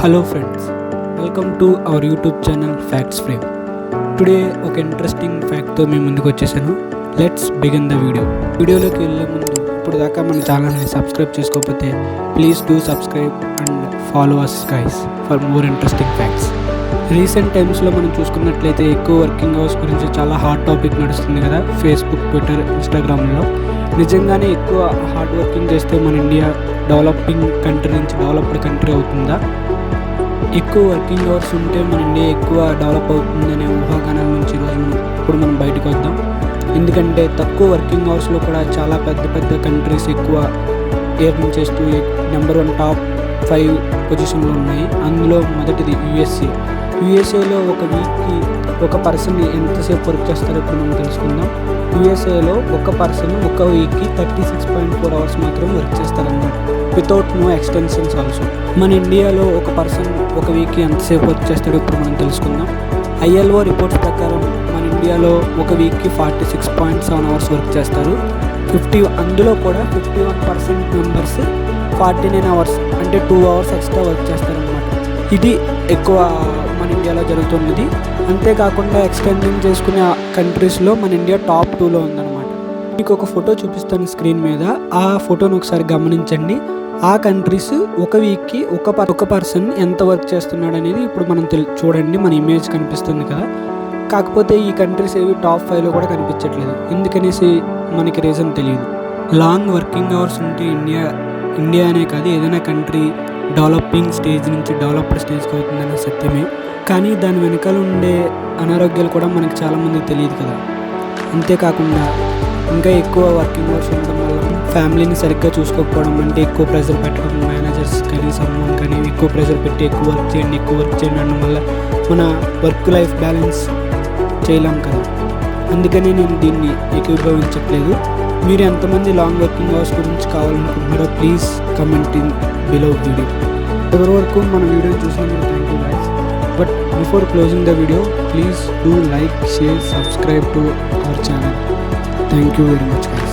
Hello friends, welcome to our YouTube channel Facts Frame. Today ఒక interesting ఫ్యాక్ట్తో మీ ముందుకు వచ్చేసాను. Let's begin the వీడియోలోకి వెళ్ళే ముందు ఇప్పుడు దాకా మన ఛానల్ని సబ్స్క్రైబ్ చేసుకోకపోతే please do subscribe and follow us guys for more interesting facts. Recent టైమ్స్లో మనం చూసుకున్నట్లయితే ఎక్కువ వర్కింగ్ అవర్స్ గురించి చాలా హాట్ టాపిక్ నడుస్తుంది కదా, ఫేస్బుక్, ట్విట్టర్, ఇన్స్టాగ్రామ్లో. నిజంగానే ఎక్కువ హార్డ్ వర్కింగ్ చేస్తే మన ఇండియా డెవలపింగ్ కంట్రీ నుంచి డెవలప్డ్ కంట్రీ అవుతుందా? ఎక్కువ వర్కింగ్ అవర్స్ ఉంటే మన ఇండియా ఎక్కువ డెవలప్ అవుతుందనే ఊహాగానాల నుంచి ఇప్పుడు మనం బయటకు వద్దాం. ఎందుకంటే తక్కువ వర్కింగ్ అవర్స్లో కూడా చాలా పెద్ద పెద్ద కంట్రీస్ ఎక్కువ ఎర్న్ చేస్తూ నెంబర్ 1 టాప్ 5 పొజిషన్లో ఉన్నాయి. అందులో మొదటిది యూఎస్ఏలో ఒక వీక్కి ఒక పర్సన్ ఎంతసేపు వర్క్ చేస్తారో ఇప్పుడు మనం తెలుసుకుందాం. యూఎస్ఏలో ఒక పర్సన్ ఒక వీక్కి 36.4 అవర్స్ మాత్రం వర్క్ చేస్తారన్నమాట, వితౌట్ నో ఎక్స్టెన్షన్స్ ఆల్సో. మన ఇండియాలో ఒక పర్సన్ ఒక వీక్కి ఎంతసేపు వర్క్ చేస్తాడో ఇప్పుడు మనం తెలుసుకుందాం. ILO రిపోర్ట్స్ ప్రకారం మన ఇండియాలో ఒక వీక్కి 46.7 అవర్స్ వర్క్ చేస్తారు. అందులో కూడా 51% మెంబర్స్ 49 అవర్స్ అంటే 2 అవర్స్ ఎక్స్ట్రా వర్క్ చేస్తారనమాట. ఇది ఎక్కువ మన ఇండియాలో జరుగుతున్నది. అంతేకాకుండా ఎక్స్టెండింగ్ చేసుకునే కంట్రీస్లో మన ఇండియా టాప్ 2లో ఉందన్నమాట. మీకు ఒక ఫోటో చూపిస్తాను స్క్రీన్ మీద, ఆ ఫోటోను ఒకసారి గమనించండి. ఆ కంట్రీస్ ఒక వీక్కి ఒక పర్సన్ ఎంత వర్క్ చేస్తున్నాడు అనేది ఇప్పుడు మనం చూడండి, మన ఇమేజ్ కనిపిస్తుంది కదా. కాకపోతే ఈ కంట్రీస్ ఏవి టాప్ 5లో కూడా కనిపించట్లేదు. ఎందుకనేసి మనకి రీజన్ తెలియదు. లాంగ్ వర్కింగ్ అవర్స్ ఉంటే ఇండియా అనే కాదు, ఏదైనా కంట్రీ డెవలపింగ్ స్టేజ్ నుంచి డెవలప్డ్ స్టేజ్కి అవుతుందనే సత్యమే. కానీ దాని వెనకాల ఉండే అనారోగ్యాలు కూడా మనకు చాలామందికి తెలియదు కదా. అంతేకాకుండా ఇంకా ఎక్కువ వర్కింగ్ అవర్స్ ఉండడం వల్ల ఫ్యామిలీని సరిగ్గా చూసుకోకపోవడం, అంటే ఎక్కువ ప్రెషర్ పెట్టడం, మేనేజర్స్ కానీ సమ్మన్ కానీ ఎక్కువ ప్రెషర్ పెట్టి ఎక్కువ వర్క్ చేయండి అనడం వల్ల మన వర్క్ లైఫ్ బ్యాలెన్స్ చేయలేం కదా. అందుకని నేను దీన్ని ఏకీభవించట్లేదు. మీరు ఎంతమంది లాంగ్ వర్కింగ్ అవర్స్ గురించి కావాలనుకుంటున్నారో please comment in below video. ఎవరి వరకు మన వీడియోని చూసినందుకు thank you guys. But before closing the video please do like, share, subscribe to our channel. Thank you very much guys.